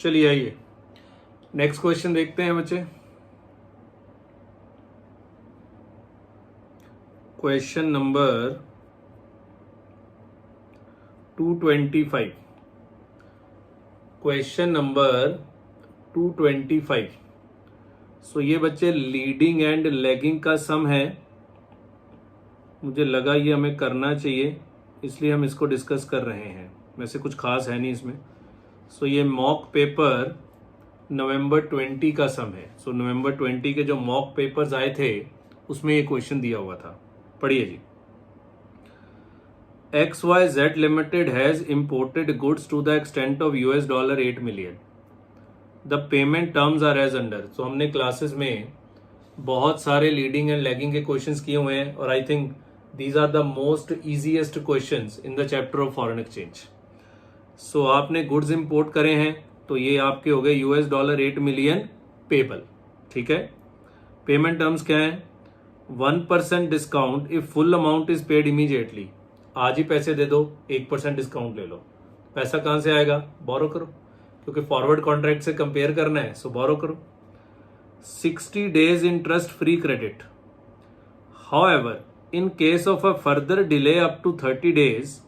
चलिए आइए next question देखते हैं बच्चे। Question number 225। Question number 225। सो ये बच्चे लीडिंग एंड लैगिंग का सम है। मुझे लगा ये हमें करना चाहिए, इसलिए हम इसको डिस्कस कर रहे हैं। वैसे कुछ खास है नहीं इसमें। सो ये मॉक पेपर नवंबर 20 का सम है। सो नवंबर 20 के जो मॉक पेपर्स आए थे उसमें ये क्वेश्चन दिया हुआ था। पढ़िए जी। XYZ Limited has imported goods to the extent of $8 million. The payment terms are as under. So हमने क्लासेस में बहुत सारे लीडिंग एंड लैगिंग के क्वेश्चंस किए हुए हैं और I think these are the most easiest questions in the chapter of foreign exchange. So आपने गुड्स इंपोर्ट करे हैं तो ये आपके हो गए $8 मिलियन पेबल। ठीक है। पेमेंट टर्म्स क्या है? 1% discount if full amount is paid immediately. आज ही पैसे दे दो, 1% डिस्काउंट ले लो। पैसा कहां से आएगा? बोरो करो, क्योंकि फॉरवर्ड कॉन्ट्रैक्ट से कंपेयर करना है, सो बोरो करो। 60 days interest free credit. However in case of a further delay up to 30 days,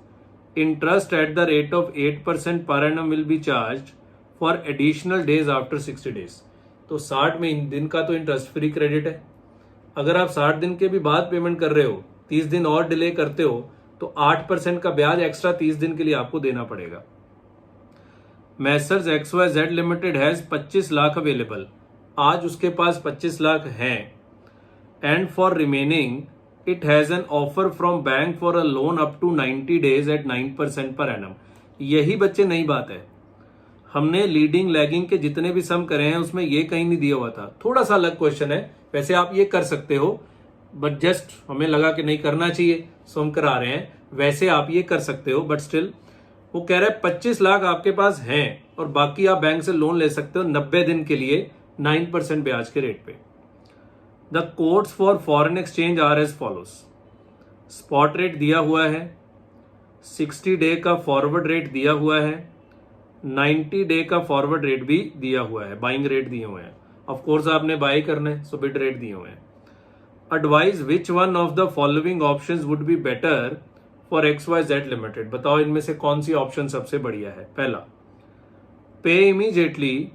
interest at the rate of 8% per annum will be charged for additional days after 60 days। तो 60 दिन का तो interest free credit है। अगर आप 60 दिन के भी बाद पेमेंट कर रहे हो, 30 दिन और डिले करते हो, तो 8% का ब्याज एक्स्ट्रा 30 दिन के लिए आपको देना पड़ेगा। Messrs XYZ limited has 25 lakh available. आज उसके पास 25 लाख हैं। And for remaining it has an offer from bank for a loan up to 90 days at 9% per annum. यही बच्चे नई बात है। हमने लीडिंग लैगिंग के जितने भी सम करे हैं उसमें ये कहीं नहीं दिया हुआ था। थोड़ा सा अलग क्वेश्चन है, वैसे आप ये कर सकते हो, बट जस्ट हमें लगा कि नहीं करना चाहिए सो हम करा रहे हैं। वैसे आप ये कर सकते हो, बट स्टिल वो कह रहा है 25 लाख आपके पास हैं और बाकी आप बैंक से लोन ले सकते हो 90 दिन के लिए 9% ब्याज के रेट पे। The codes for foreign exchange are as follows. Spot rate दिया हुआ है, 60 डे का फॉरवर्ड रेट दिया हुआ है, 90 डे का फॉरवर्ड रेट भी दिया हुआ है, बाइंग रेट दिए हुए हैं। ऑफ कोर्स आपने बाय करना है, सो बिड रेट दिए हुए हैं। Advise which one of the following options would be better for XYZ limited. बताओ इनमें से कौन सी ऑप्शन सबसे बढ़िया है? पहला, pay immediately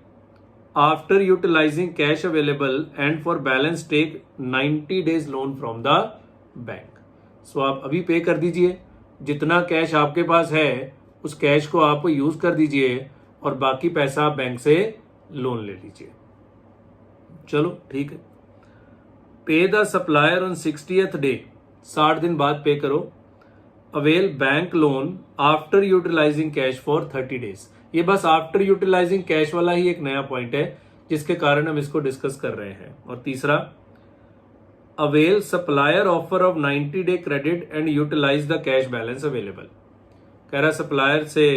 after utilising cash available and for balance take 90 days loan from the bank. So आप अभी पे कर दीजिए, जितना कैश आपके पास है उस कैश को आप यूज कर दीजिए और बाकी पैसा आप बैंक से लोन ले लीजिए। चलो ठीक है। पे the supplier on 60th day, 60 दिन बाद पे करो। Avail bank loan after utilising cash for 30 days। ये बस आफ्टर यूटिलाइजिंग कैश वाला ही एक नया पॉइंट है जिसके कारण हम इसको डिस्कस कर रहे हैं। और तीसरा, avail supplier offer of 90 day credit and utilise the cash balance available. कह रहा सप्लायर से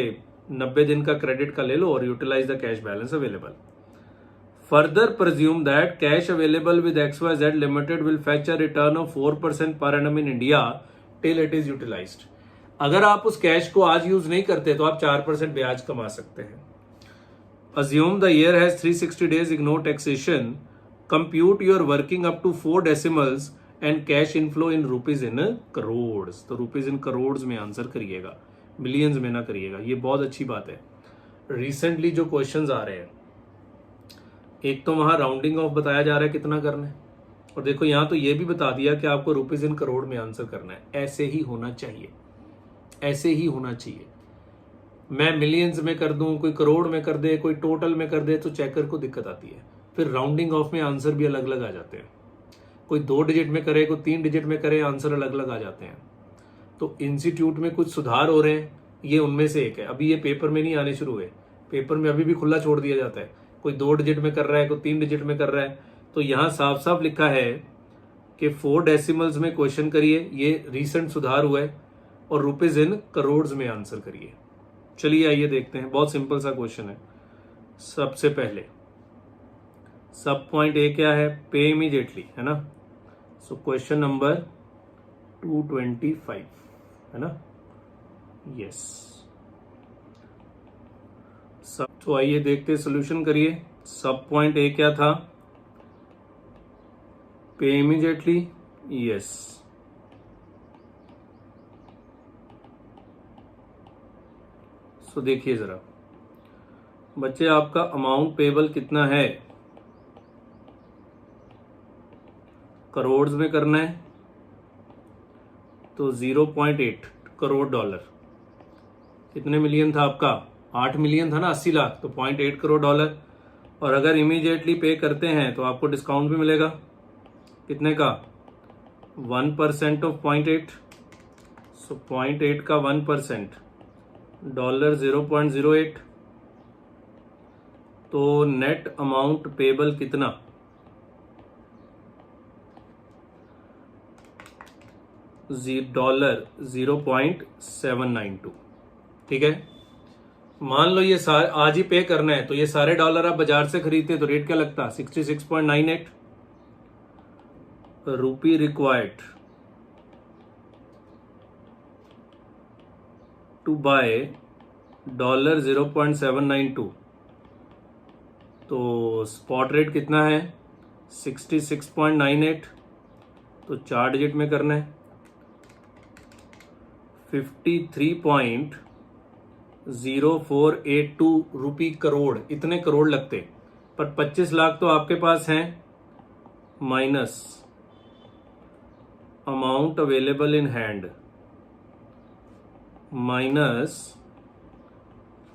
90 दिन का क्रेडिट का ले लो और utilise the cash balance available. Further presume that cash available with XYZ Limited will fetch a return of 4% per annum in India till it is utilized। अगर आप उस कैश को आज यूज नहीं करते तो आप 4% ब्याज कमा सकते हैं। Assume the year has 360 days, ignore taxation, compute your working up to 4 decimals and cash inflow in rupees in crores। तो rupees in crores में आंसर करिएगा, मिलियंस में ना करिएगा। ये बहुत अच्छी बात है। रिसेंटली जो क्वेश्चंस आ रहे हैं, एक तो वहां राउंडिंग ऑफ बताया जा रहा है कितना करना है, और देखो यहां तो ये भी बता दिया कि आपको रुपीज इन करोड़ में आंसर करना है। ऐसे ही होना चाहिए, ऐसे ही होना चाहिए। मैं मिलियंस में कर दूं, कोई करोड़ में कर दे, कोई टोटल में कर दे, तो चेकर को दिक्कत आती है। फिर राउंडिंग ऑफ में आंसर भी अलग अलग आ जाते हैं। कोई 2 डिजिट में करे, कोई 3 डिजिट में करे, आंसर अलग अलग आ जाते हैं। तो इंस्टीट्यूट में कुछ सुधार हो रहे हैं, ये उनमें से एक है। अभी ये पेपर में नहीं आने शुरू हुए, पेपर में अभी भी खुला छोड़ दिया जाता है। कोई 2 डिजिट में कर रहा है, कोई 3 डिजिट में कर रहा है। तो यहां साफ साफ लिखा है कि 4 डेसिमल्स में क्वेश्चन करिए, ये रीसेंट सुधार हुआ है, और रुपीज इन करोड़ में आंसर करिए। चलिए आइए देखते हैं, बहुत सिंपल सा क्वेश्चन है। सबसे पहले सब पॉइंट ए क्या है? पे इमीडिएटली, है ना। सो क्वेश्चन नंबर 225 है ना। यस, सब तो आइए देखते सोल्यूशन करिए। सब पॉइंट ए क्या था? पे इमीडिएटली, यस। सो देखिए जरा बच्चे, आपका अमाउंट पेबल कितना है? करोड़ में करना है तो 0.8 करोड़ डॉलर। कितने मिलियन था आपका? 8 मिलियन था ना, 80 लाख, तो 0.8 करोड़ डॉलर। और अगर इमीडिएटली पे करते हैं तो आपको डिस्काउंट भी मिलेगा। कितने का? 1% ऑफ 0.8। सो 0.8 का 1% डॉलर 0.08। तो नेट अमाउंट पेबल कितना? डॉलर 0.792। ठीक है, मान लो ये सारे आज ही पे करना है, तो ये सारे डॉलर आप बाजार से खरीदते तो रेट क्या लगता? 66.98 रुपी रिक्वायर्ड टू बाय डॉलर 0.792। तो स्पॉट रेट कितना है? 66.98। तो 4 डिजिट में करना है। 53.0482 रुपी करोड़, इतने करोड़ लगते। पर 25 लाख तो आपके पास हैं, minus amount available in hand, minus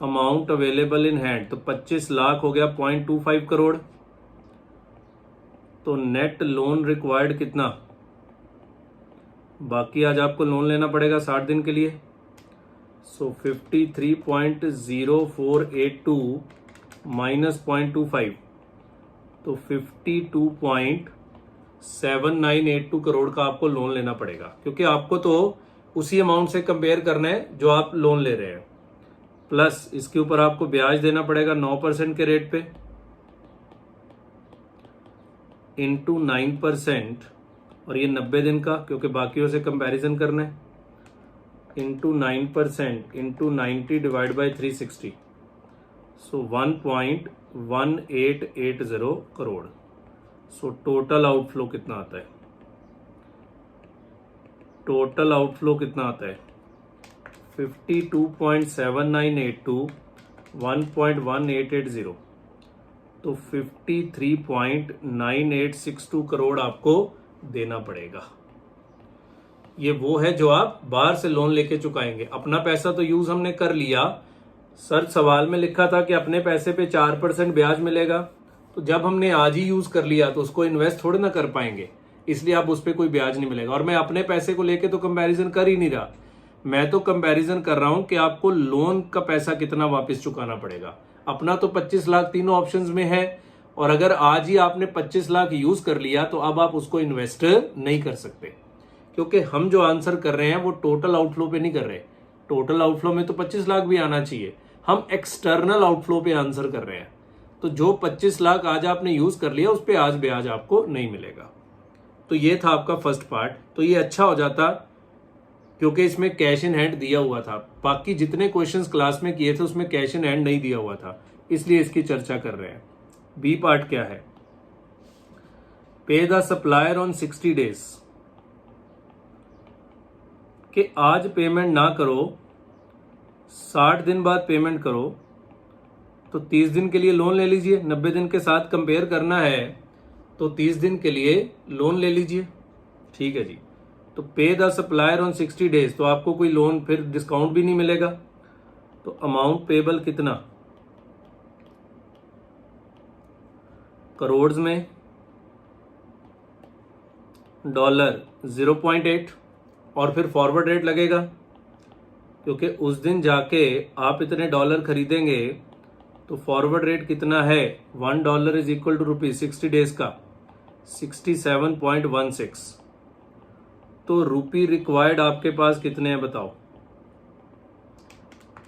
amount available in hand. तो 25 लाख हो गया 0.25 करोड़। तो नेट लोन रिक्वायर्ड कितना? बाकी आज आपको लोन लेना पड़ेगा 60 दिन के लिए। सो 53.0482 माइनस 0.25, तो 52.7982 करोड़ का आपको लोन लेना पड़ेगा, क्योंकि आपको तो उसी अमाउंट से कंपेयर करना है जो आप लोन ले रहे हैं। प्लस इसके ऊपर आपको ब्याज देना पड़ेगा 9% के रेट पे, इंटू 9%, और ये 90 दिन का, क्योंकि बाकियों से कंपैरिजन करना है, into 9% into 90 divide by 360। So 1.1880 crore. So total outflow कितना आता है? टोटल आउटफ्लो कितना आता है? 52.7982 1.1880, तो 53.9862 करोड़ आपको देना पड़ेगा। ये वो है जो आप बाहर से लोन लेके चुकाएंगे। अपना पैसा तो यूज हमने कर लिया। सर सवाल में लिखा था कि अपने पैसे पे 4% ब्याज मिलेगा, तो जब हमने आज ही यूज कर लिया तो उसको इन्वेस्ट थोड़ी ना कर पाएंगे, इसलिए अब उस पर कोई ब्याज नहीं मिलेगा। और मैं अपने पैसे को लेके तो कंपैरिजन कर ही नहीं रहा, मैं तो कंपैरिजन कर रहा हूं कि आपको लोन का पैसा कितना वापस चुकाना पड़ेगा। अपना तो 25 लाख तीनों ऑप्शंस में है, और अगर आज ही आपने 25 लाख यूज कर लिया तो अब आप उसको इन्वेस्ट नहीं कर सकते, क्योंकि हम जो आंसर कर रहे हैं वो टोटल आउटफ्लो पे नहीं कर रहे। टोटल आउटफ्लो में तो 25 लाख भी आना चाहिए, हम एक्सटर्नल आउटफ्लो पे आंसर कर रहे हैं। तो जो 25 लाख आज आपने यूज कर लिया उस पर आज ब्याज आपको नहीं मिलेगा। तो ये था आपका फर्स्ट पार्ट। तो ये अच्छा हो जाता क्योंकि इसमें कैश इन हैंड दिया हुआ था। बाकी जितने क्वेश्चंस क्लास में किए थे उसमें कैश इन हैंड नहीं दिया हुआ था, इसलिए इसकी चर्चा कर रहे हैं। बी पार्ट क्या है? पे द सप्लायर ऑन 60 डेज, कि आज पेमेंट ना करो, 60 दिन बाद पेमेंट करो, तो 30 दिन के लिए लोन ले लीजिए। 90 दिन के साथ कंपेयर करना है तो 30 दिन के लिए लोन ले लीजिए। ठीक है जी। तो पे द सप्लायर ऑन 60 डेज, तो आपको कोई लोन फिर डिस्काउंट भी नहीं मिलेगा। तो अमाउंट पेबल कितना? करोड़ में, डॉलर 0.8, और फिर फॉरवर्ड रेट लगेगा, क्योंकि उस दिन जाके आप इतने डॉलर खरीदेंगे तो फॉरवर्ड रेट कितना है? $1 is equal to rupees 60 days का 67.16। तो रुपी रिक्वायर्ड आपके पास कितने हैं बताओ?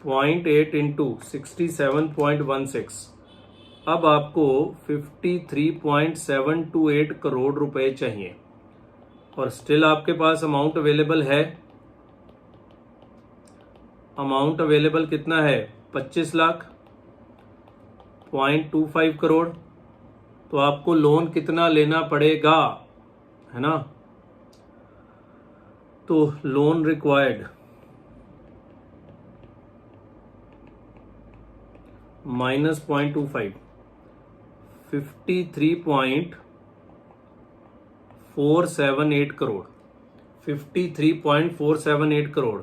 0.8 इंटू 67.16। अब आपको 53.728 करोड़ रुपए चाहिए, और स्टिल आपके पास अमाउंट अवेलेबल है। अमाउंट अवेलेबल कितना है? 25 लाख। 0.25 करोड़, तो आपको लोन कितना लेना पड़ेगा, है ना। तो loan required minus 0.25, 53.478 crore, 53.478 crore.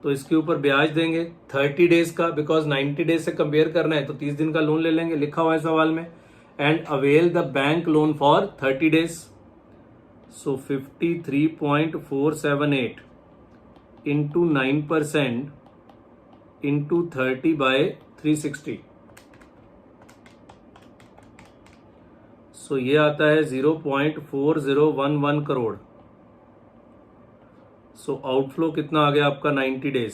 तो इसके ऊपर ब्याज देंगे 30 डेज का, बिकॉज 90 डेज से कंपेयर करना है तो 30 दिन का लोन ले लेंगे, लिखा हुआ है सवाल में। And avail the bank loan for 30 days. So 53.478 into 9% into 30/360, सो ये आता है 0.4011 करोड़। सो आउटफ्लो कितना आ गया आपका 90 days,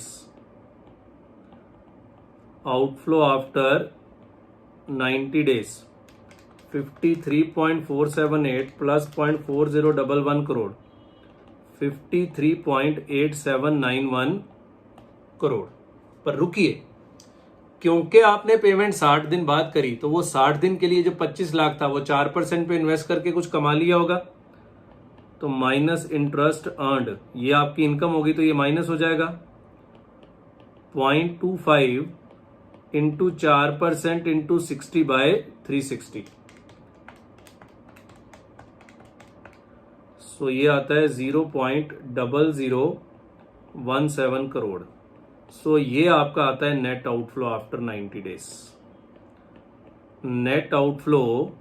outflow after 90 days 53.478 plus 0.4011 crore, 53.8791 crore. पर रुकिए, क्योंकि आपने पेमेंट 60 दिन बाद करी तो वो 60 दिन के लिए जो 25 लाख था वो 4% पे इन्वेस्ट करके कुछ कमा लिया होगा, तो माइनस इंटरेस्ट अर्नड, ये आपकी इनकम होगी तो ये माइनस हो जाएगा। 0.25 इंटू 4% इंटू 60/360, सो ये आता है 0.0017 करोड़। सो ये आपका आता है net outflow after 90 days. Net outflow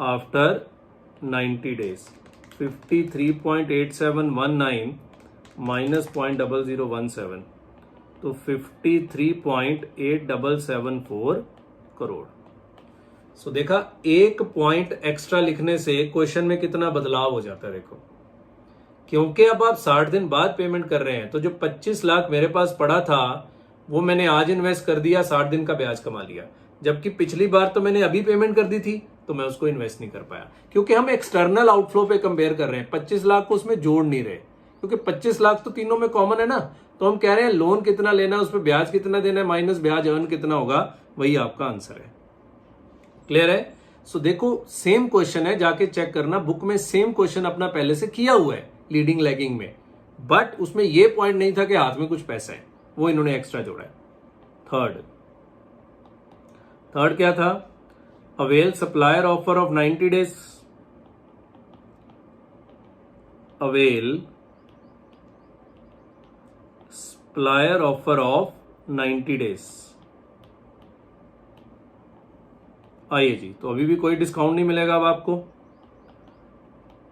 after 90 days 53.8719 minus 0.0017, तो 53.8774 करोड़। सो देखा, एक पॉइंट एक्स्ट्रा लिखने से क्वेश्चन में कितना बदलाव हो जाता है। देखो, क्योंकि अब आप 60 दिन बाद पेमेंट कर रहे हैं तो जो 25 लाख मेरे पास पड़ा था वो मैंने आज इन्वेस्ट कर दिया, 60 दिन का ब्याज कमा लिया। जबकि पिछली बार तो मैंने अभी पेमेंट कर दी थी तो मैं उसको इन्वेस्ट नहीं कर पाया, क्योंकि हम एक्सटर्नल आउटफ्लो पे कंपेयर कर रहे हैं। 25 लाख को उसमें जोड़ नहीं रहे, क्योंकि 25 लाख तो तीनों में कॉमन है ना। तो हम कह रहे हैं लोन कितना लेना है, उस पर ब्याज कितना देना है, माइनस ब्याज अर्न कितना होगा, वही आपका आंसर है। क्लियर है। सो देखो, सेम क्वेश्चन है, जाके चेक करना बुक में, सेम क्वेश्चन अपना पहले से किया हुआ है लीडिंग लैगिंग में, बट उसमें यह पॉइंट नहीं था कि हाथ में कुछ पैसा है, वो इन्होंने एक्स्ट्रा जोड़ा है। थर्ड क्या था, avail supplier offer of 90 days, avail supplier offer of 90 days. आइए जी, तो अभी भी कोई डिस्काउंट नहीं मिलेगा अब आपको।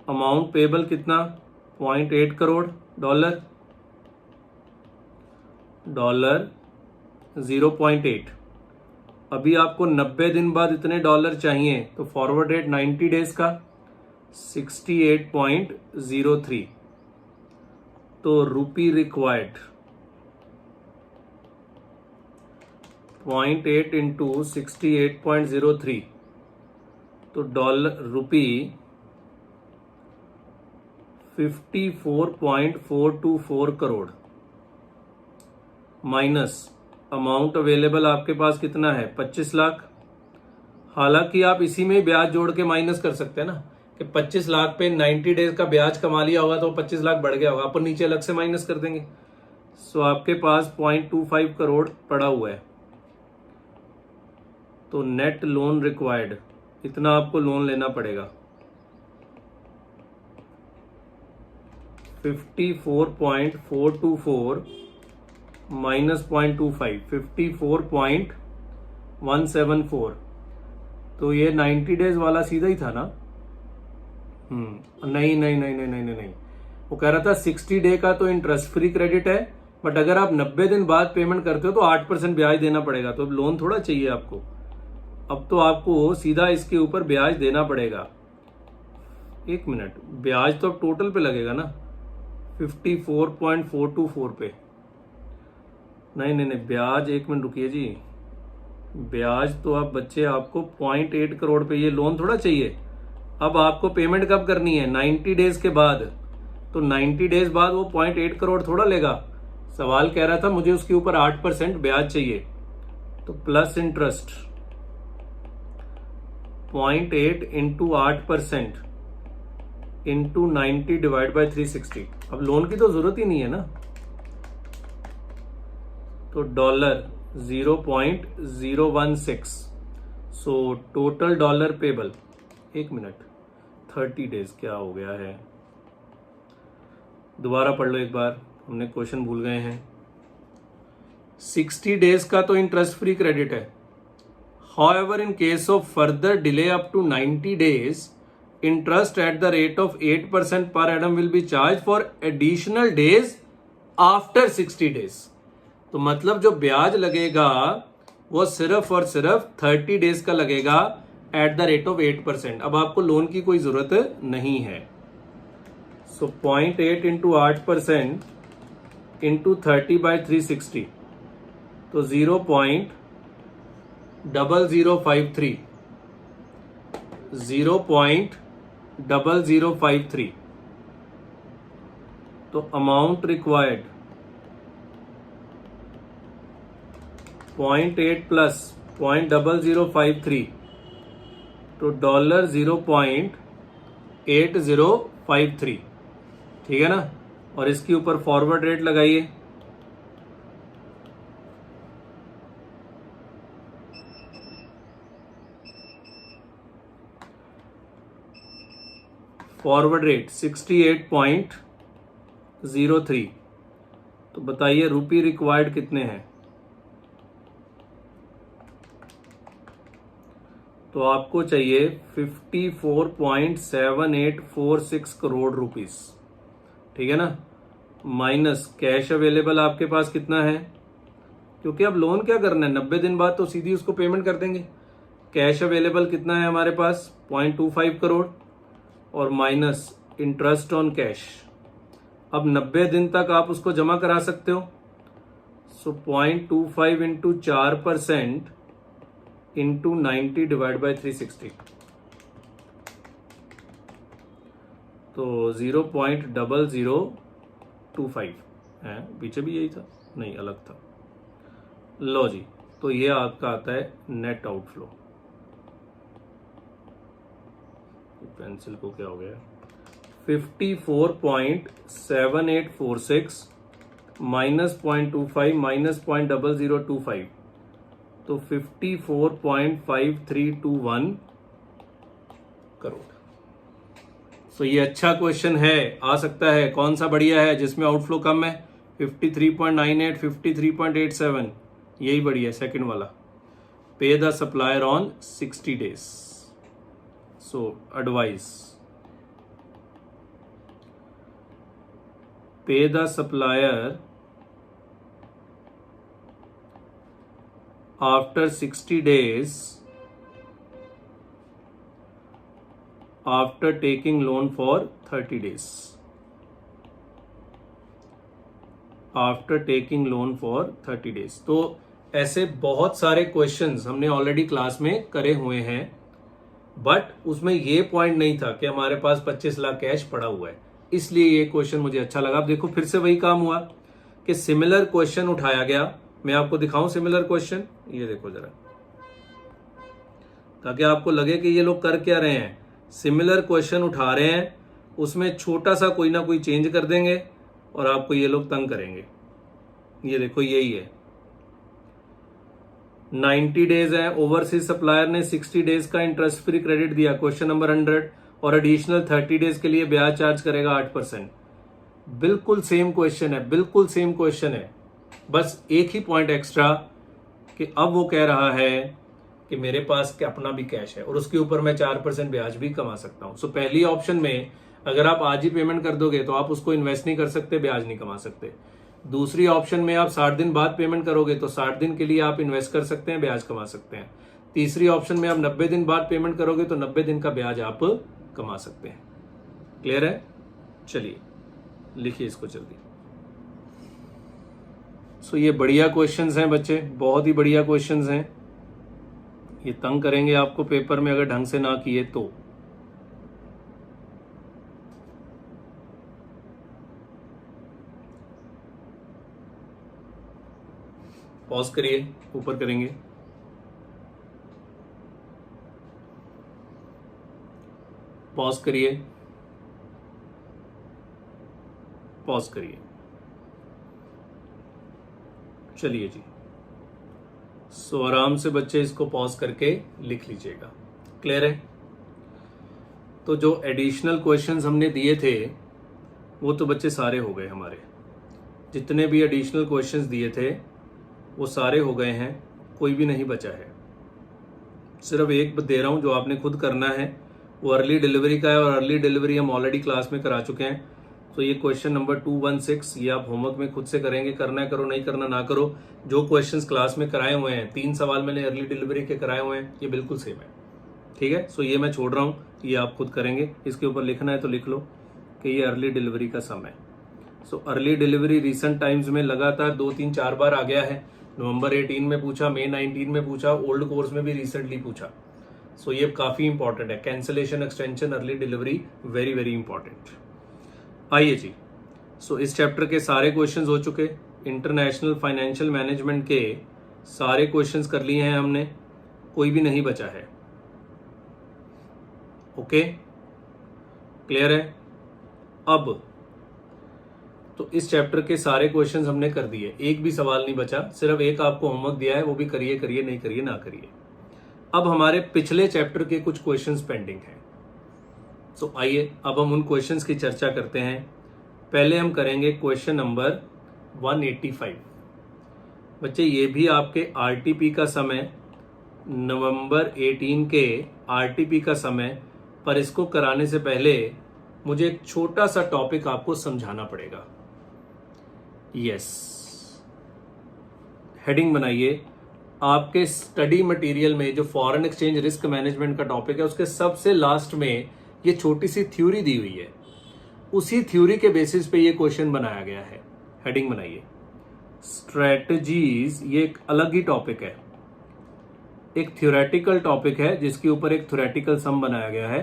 अमाउंट पेबल कितना, 0.8 करोड़, डॉलर 0.8। अभी आपको 90 दिन बाद इतने डॉलर चाहिए, तो फॉरवर्ड रेट 90 डेज का 68.03, तो रूपी रिक्वायर्ड 0.8 इंटू 68.03, तो डॉलर रूपी 54.424 करोड़, माइनस अमाउंट अवेलेबल आपके पास कितना है, 25 लाख। हालांकि आप इसी में ब्याज जोड़ के माइनस कर सकते हैं ना, कि 25 लाख पे 90 डेज का ब्याज कमा लिया होगा तो 25 लाख बढ़ गया होगा, अपन नीचे अलग से माइनस कर देंगे। सो आपके पास 0.25 करोड़ पड़ा हुआ है, तो नेट लोन रिक्वायर्ड इतना आपको लोन लेना पड़ेगा, 54.424 माइनस 0.25, 54.174, तो ये 90 डेज वाला सीधा ही था ना। नहीं, वो कह रहा था 60 डे का तो इंटरेस्ट फ्री क्रेडिट है, बट अगर आप 90 दिन बाद पेमेंट करते हो तो 8% ब्याज देना पड़ेगा। तो अब लोन थोड़ा चाहिए आपको, अब तो आपको सीधा इसके ऊपर ब्याज देना पड़ेगा। एक मिनट, ब्याज तो अब टोटल पे लगेगा ना, 54.424 पे। नहीं, ब्याज, एक मिनट रुकिए जी, ब्याज तो अब बच्चे आपको 0.8 करोड़ पे, ये लोन थोड़ा चाहिए। अब आपको पेमेंट कब करनी है, 90 डेज के बाद, तो 90 डेज बाद वो 0.8 करोड़ थोड़ा लेगा। सवाल कह रहा था मुझे उसके ऊपर 8% ब्याज चाहिए, तो plus interest 0.8 into 8% into 90 divide by 360। अब लोन की तो जरूरत ही नहीं है ना, तो $0.016। So total dollar payable, 1 minute, 30 days क्या हो गया है, दोबारा पढ़ लो एक बार, हमने क्वेश्चन भूल गए हैं। 60 डेज का तो इंटरेस्ट फ्री क्रेडिट है। However, in case of further delay up to 90 days, interest at the rate of 8% per annum will be charged for additional days after 60 days. तो मतलब जो ब्याज लगेगा वो सिर्फ और सिर्फ 30 डेज का लगेगा एट द रेट ऑफ 8%। अब आपको लोन की कोई जरूरत नहीं है। सो 0.8 इंटू 8% इंटू 30 बाई 360, तो 0.0053, 0.0053। तो अमाउंट रिक्वायर्ड 0.8 प्लस 0.0053, तो $0.8053, ठीक है ना। और इसके ऊपर फॉरवर्ड रेट लगाइए, फॉरवर्ड रेट 68.03। तो बताइए रुपी रिक्वायर्ड कितने हैं, तो आपको चाहिए 54.7846 करोड़ रुपीस, ठीक है ना। माइनस कैश अवेलेबल आपके पास कितना है, क्योंकि अब लोन क्या करना है, 90 दिन बाद तो सीधी उसको पेमेंट कर देंगे। कैश अवेलेबल कितना है हमारे पास, 0.25 करोड़, और माइनस इंटरेस्ट ऑन कैश। अब 90 दिन तक आप उसको जमा करा सकते हो। सो 0.25 इंटू 4% इंटू 90 डिवाइड बाई 360, तो 0.0025 है। पीछे भी यही था, नहीं अलग था। लो जी, तो ये आपका आता है नेट आउटफ्लो। पेंसिल को क्या हो गया, 54.7846 माइनस 0.25 माइनस 0.0025, तो 54.5321 करोड़। तो ये अच्छा क्वेश्चन है, आ सकता है। कौन सा बढ़िया है जिसमें आउटफ्लो कम है, 53.98, 53.87, यही बढ़िया है, सेकंड वाला। Pay the supplier on 60 days. So advice, pay the supplier after 60 days after taking loan for 30 days, after taking loan for 30 days। तो ऐसे बहुत सारे क्वेश्चंस हमने ऑलरेडी क्लास में करे हुए हैं, बट उसमें ये पॉइंट नहीं था कि हमारे पास 25 लाख कैश पड़ा हुआ है, इसलिए ये क्वेश्चन मुझे अच्छा लगा। अब देखो फिर से वही काम हुआ कि सिमिलर क्वेश्चन उठाया गया। मैं आपको दिखाऊं सिमिलर क्वेश्चन, ये देखो जरा, ताकि आपको लगे कि ये लोग कर क्या रहे हैं। सिमिलर क्वेश्चन उठा रहे हैं, उसमें छोटा सा कोई ना कोई चेंज कर देंगे और आपको ये लोग तंग करेंगे। ये देखो यही है, 90 डेज है, ओवरसीज सप्लायर ने 60 डेज का इंटरेस्ट फ्री क्रेडिट दिया, क्वेश्चन नंबर 100, और एडिशनल 30 डेज के लिए ब्याज चार्ज करेगा 8%। बिल्कुल सेम क्वेश्चन है, बिल्कुल सेम क्वेश्चन है, बस एक ही पॉइंट एक्स्ट्रा कि अब वो कह रहा है कि मेरे पास अपना भी कैश है और उसके ऊपर मैं 4% ब्याज भी कमा सकता हूं। सो पहली ऑप्शन में अगर आप आज ही पेमेंट कर दोगे तो आप उसको इन्वेस्ट नहीं कर सकते, ब्याज नहीं कमा सकते। दूसरी ऑप्शन में आप 60 दिन बाद पेमेंट करोगे तो 60 दिन के लिए आप इन्वेस्ट कर सकते हैं, ब्याज कमा सकते हैं। तीसरी ऑप्शन में आप 90 दिन बाद पेमेंट करोगे तो 90 दिन का ब्याज आप कमा सकते हैं। क्लियर है? चलिए लिखिए इसको जल्दी। सो ये बढ़िया क्वेश्चंस हैं बच्चे, बहुत ही बढ़िया क्वेश्चंस हैं। ये तंग करेंगे आपको पेपर में अगर ढंग से ना किए तो। पॉज करिए, ऊपर करेंगे। पॉज करिए, पॉज करिए। चलिए जी, सो आराम से बच्चे इसको पॉज करके लिख लीजिएगा। क्लियर है? तो जो एडिशनल क्वेश्चंस हमने दिए थे वो तो बच्चे सारे हो गए हमारे। जितने भी एडिशनल क्वेश्चंस दिए थे वो सारे हो गए हैं, कोई भी नहीं बचा है। सिर्फ एक दे रहा हूं जो आपने खुद करना है, वो अर्ली डिलीवरी का है, और अर्ली डिलीवरी हम ऑलरेडी क्लास में करा चुके हैं। तो ये क्वेश्चन नंबर 216 ये आप होमवर्क में खुद से करेंगे, करना है करो, नहीं करना ना करो। जो क्वेश्चंस क्लास में कराए हुए हैं, 3 सवाल मैंने अर्ली डिलीवरी के कराए हुए हैं, ये बिल्कुल सेम है। ठीक है? सो ये मैं छोड़ रहा हूं, ये आप खुद करेंगे। इसके ऊपर लिखना है तो लिख लो कि ये अर्ली डिलीवरी का सम है। So early delivery recent times में लगातार 2, 3, 4 बार आ गया है। नवंबर 18 में पूछा, मई 19 में पूछा, ओल्ड कोर्स में भी रिसेंटली पूछा। सो ये काफी इंपॉर्टेंट है। Cancellation, extension, early delivery, very very important. आइए जी, सो इस चैप्टर के सारे क्वेश्चंस हो चुके। इंटरनेशनल फाइनेंशियल मैनेजमेंट के सारे क्वेश्चंस कर लिए हैं हमने, कोई भी नहीं बचा है। ओके, क्लियर है? अब तो इस चैप्टर के सारे क्वेश्चंस हमने कर दिए, एक भी सवाल नहीं बचा। सिर्फ एक आपको होमवर्क दिया है, वो भी करिए, करिए, नहीं करिए ना करिए। अब हमारे पिछले चैप्टर के कुछ क्वेश्चंस पेंडिंग हैं। सो आइए अब हम उन क्वेश्चंस की चर्चा करते हैं। पहले हम करेंगे क्वेश्चन नंबर 185। बच्चे ये भी आपके आरटीपी का समय, नवंबर 18 के आरटीपी का समय, पर इसको कराने से पहले मुझे एक छोटा सा टॉपिक आपको समझाना पड़ेगा। यस, हेडिंग बनाइए। आपके स्टडी मटेरियल में जो फॉरेन एक्सचेंज रिस्क मैनेजमेंट का टॉपिक है, उसके सबसे लास्ट में ये छोटी सी थ्योरी दी हुई है। उसी थ्योरी के बेसिस पे ये क्वेश्चन बनाया गया है। हेडिंग बनाइए, स्ट्रेटजीज। ये एक अलग ही टॉपिक है, एक थ्योरेटिकल टॉपिक है जिसके ऊपर एक थ्योरेटिकल सम बनाया गया है।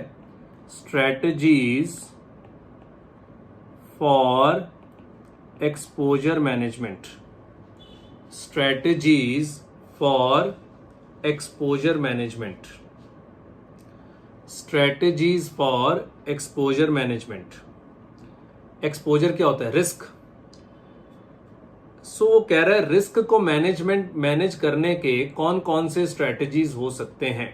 Strategies for exposure management, strategies for exposure management, strategies for exposure management. Exposure क्या होता है? रिस्क। सो वो कह रहा है रिस्क को मैनेज करने के कौन कौन से स्ट्रेटजीज हो सकते हैं।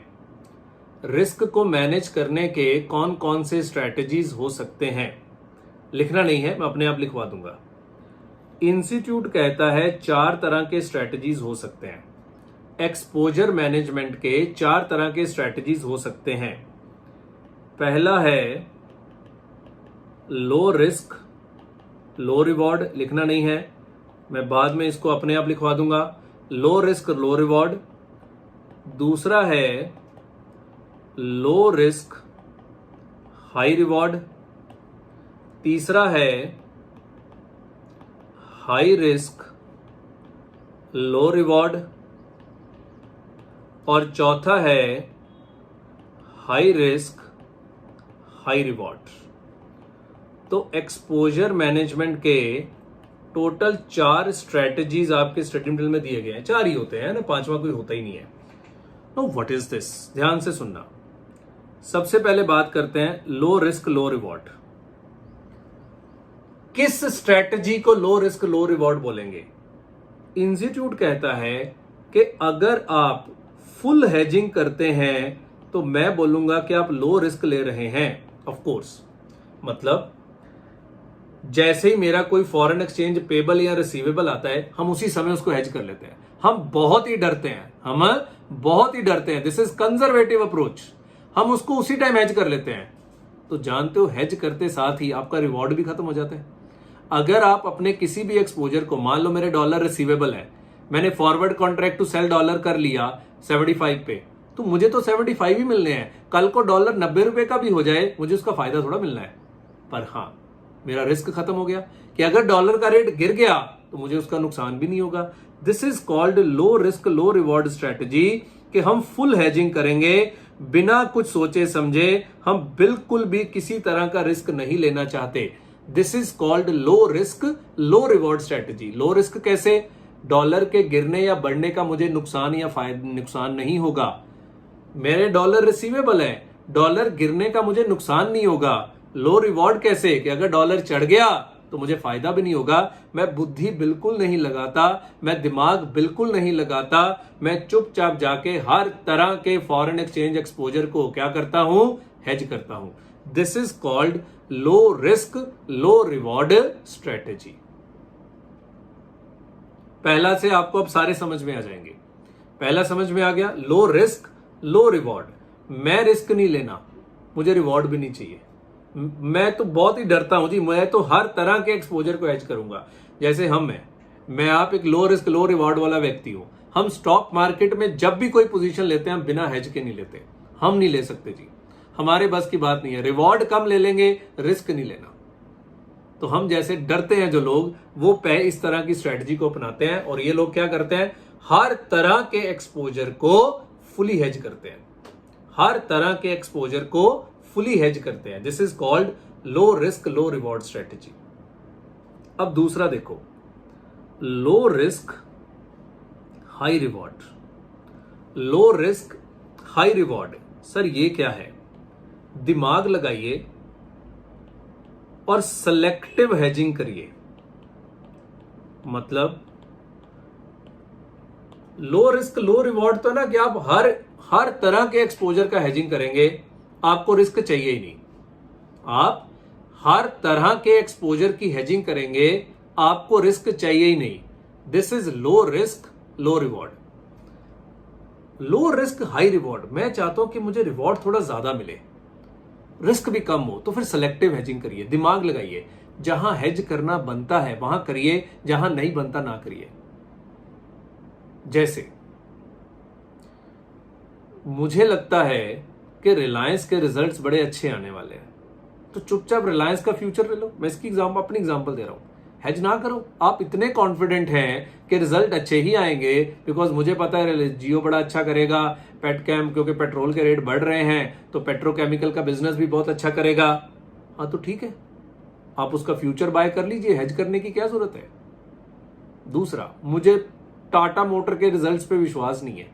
रिस्क को मैनेज करने के कौन कौन से स्ट्रेटजीज हो सकते हैं। लिखना नहीं है, मैं अपने आप लिखवा दूंगा। इंस्टीट्यूट कहता है 4 तरह के स्ट्रेटजीज हो सकते हैं। एक्सपोजर मैनेजमेंट के 4 तरह के स्ट्रेटजीज हो सकते हैं। पहला है लो रिस्क लो रिवॉर्ड। लिखना नहीं है, मैं बाद में इसको अपने आप लिखवा दूंगा। Low risk low reward. दूसरा है लो रिस्क हाई रिवॉर्ड। तीसरा है हाई रिस्क लो रिवॉर्ड। और चौथा है हाई रिस्क हाई रिवॉर्ड। तो एक्सपोजर मैनेजमेंट के टोटल 4 स्ट्रेटजीज आपके स्टडी मटेरियल में दिए गए हैं। 4 ही होते हैं ना, 5वां कोई होता ही नहीं है। नो व्हाट इज दिस, ध्यान से सुनना। सबसे पहले बात करते हैं लो रिस्क लो रिवॉर्ड। किस स्ट्रेटजी को लो रिस्क लो रिवॉर्ड बोलेंगे? इंस्टीट्यूट कहता है कि अगर आप फुल हेजिंग करते हैं तो मैं बोलूंगा कि आप लो रिस्क ले रहे हैं। ऑफ कोर्स, मतलब जैसे ही मेरा कोई फॉरेन एक्सचेंज पेबल या रिसीवेबल आता है, हम उसी समय उसको हेज कर लेते हैं। हम बहुत ही डरते हैं, दिस इज कंजर्वेटिव अप्रोच। हम उसको उसी टाइम हेज कर लेते हैं। तो जानते हो, हेज करते साथ ही आपका रिवॉर्ड भी खत्म हो जाता है। अगर आप अपने किसी भी एक्सपोजर को, मान लो मेरे डॉलर रिसीवेबल है, मैंने forward contract to sell dollar कर लिया 75 पे, तो मुझे तो 75 ही मिलने हैं। कल को डॉलर 90 रुपए का भी हो जाए, मुझे उसका फायदा थोड़ा मिलना है। पर हाँ, मेरा रिस्क खत्म हो गया कि अगर डॉलर का रेट गिर गया तो मुझे उसका नुकसान भी नहीं होगा। This is called low risk low reward strategy, कि हम फुल हेजिंग करेंगे बिना कुछ सोचे समझे। हम बिल्कुल भी किसी तरह का रिस्क नहीं लेना चाहते। This is called low risk low reward strategy. Low risk कैसे? डॉलर के गिरने या बढ़ने का मुझे नुकसान या नुकसान नहीं होगा। मेरे डॉलर रिसीवेबल है, डॉलर गिरने का मुझे नुकसान नहीं होगा। लो रिवॉर्ड कैसे कि अगर डॉलर चढ़ गया तो मुझे फायदा भी नहीं होगा। मैं बुद्धि बिल्कुल नहीं लगाता, मैं दिमाग बिल्कुल नहीं लगाता, मैं चुपचाप जाके हर तरह के फॉरेन एक्सचेंज एक्सपोजर को क्या करता हूं, हेज करता हूं। This is called low risk low reward strategy. पहला से आपको अब सारे समझ में आ जाएंगे। पहला समझ में आ गया, लो रिस्क लो रिवॉर्ड। मैं रिस्क नहीं लेना, मुझे रिवॉर्ड भी नहीं चाहिए। मैं तो बहुत ही डरता हूं जी, मैं तो हर तरह के एक्सपोजर को हेज करूंगा। जैसे मैं आप एक लो रिस्क लो रिवॉर्ड वाला व्यक्ति हूं। हम स्टॉक मार्केट में जब भी कोई पोजीशन लेते हैं हम बिना हेज के नहीं लेते, हम नहीं ले सकते जी, हमारे बस की बात नहीं है। रिवॉर्ड कम ले लेंगे, रिस्क नहीं लेना। तो हम जैसे डरते हैं जो लोग, वो इस तरह की स्ट्रेटजी को अपनाते हैं। और ये लोग क्या करते हैं, हर तरह के एक्सपोजर को फुली हेज करते हैं, हर तरह के एक्सपोजर को फुली हेज करते हैं। This is called low risk low reward strategy. अब दूसरा देखो, लो risk high reward. Low risk high reward, sir ये क्या है? दिमाग लगाइए और सेलेक्टिव हेजिंग करिए। मतलब लो रिस्क लो रिवॉर्ड तो ना कि आप हर तरह के एक्सपोजर का हेजिंग करेंगे, आपको रिस्क चाहिए ही नहीं। आप हर तरह के एक्सपोजर की हेजिंग करेंगे, आपको रिस्क चाहिए ही नहीं। This is low risk low reward. Low risk high reward, मैं चाहता हूं कि मुझे रिवॉर्ड थोड़ा ज्यादा मिले, रिस्क भी कम हो, तो फिर सेलेक्टिव हेजिंग करिए। दिमाग लगाइए, जहां हेज करना बनता है वहां करिए, जहां नहीं बनता ना करिए। जैसे मुझे लगता है कि रिलायंस के रिजल्ट्स बड़े अच्छे आने वाले हैं, तो चुपचाप रिलायंस का फ्यूचर ले लो। मैं इसकी अपनी एग्जांपल दे रहा हूं, हेज ना करो। आप इतने कॉन्फिडेंट हैं कि रिजल्ट अच्छे ही आएंगे, बिकॉज मुझे पता है जियो बड़ा अच्छा करेगा, पेटकेम क्योंकि पेट्रोल के रेट बढ़ रहे हैं तो पेट्रोकेमिकल का बिजनेस भी बहुत अच्छा करेगा। हाँ तो ठीक है, आप उसका फ्यूचर बाय कर लीजिए, हेज करने की क्या जरूरत है। दूसरा, मुझे टाटा मोटर के रिजल्ट्स पे विश्वास नहीं है,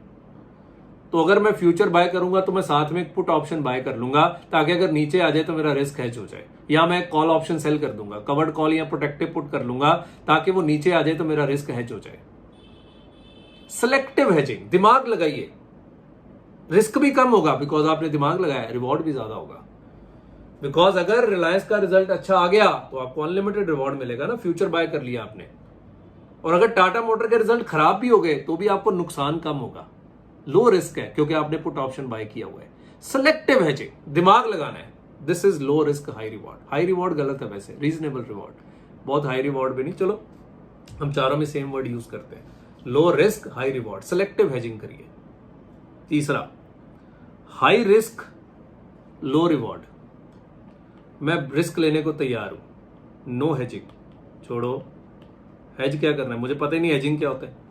तो अगर मैं फ्यूचर बाय करूंगा तो मैं साथ में एक पुट ऑप्शन बाय कर लूंगा, ताकि अगर नीचे आ जाए तो मेरा रिस्क हेज हो जाए। या मैं कॉल ऑप्शन सेल कर दूंगा, कवर्ड कॉल या प्रोटेक्टिव पुट कर लूंगा, ताकि वो नीचे आ जाए तो मेरा रिस्क हेज हो जाए। सिलेक्टिव हेजिंग, दिमाग लगाइए, रिस्क भी कम होगा बिकॉज आपने दिमाग लगाया, रिवॉर्ड भी ज्यादा होगा। बिकॉज अगर रिलायंस का रिजल्ट अच्छा आ गया तो आपको अनलिमिटेड रिवॉर्ड मिलेगा ना, फ्यूचर बाय कर लिया आपने। और अगर टाटा मोटर के रिजल्ट खराब भी हो गए तो भी आपको नुकसान कम होगा। लो रिस्क है क्योंकि आपने पुट ऑप्शन बाय किया हुआ है। सिलेक्टिव हेजिंग, दिमाग लगाना है। This is low risk high reward. High reward गलत है वैसे, रीजनेबल रिवॉर्ड, बहुत हाई रिवॉर्ड भी नहीं। चलो हम चारों में सेम वर्ड यूज करते हैं, लो risk high reward, selective hedging करिए। तीसरा, हाई रिस्क लो रिवॉर्ड। मैं रिस्क लेने को तैयार हूं, नो हेजिंग, छोड़ो। हेज क्या करना है मुझे पता ही नहीं, हेजिंग क्या होता है।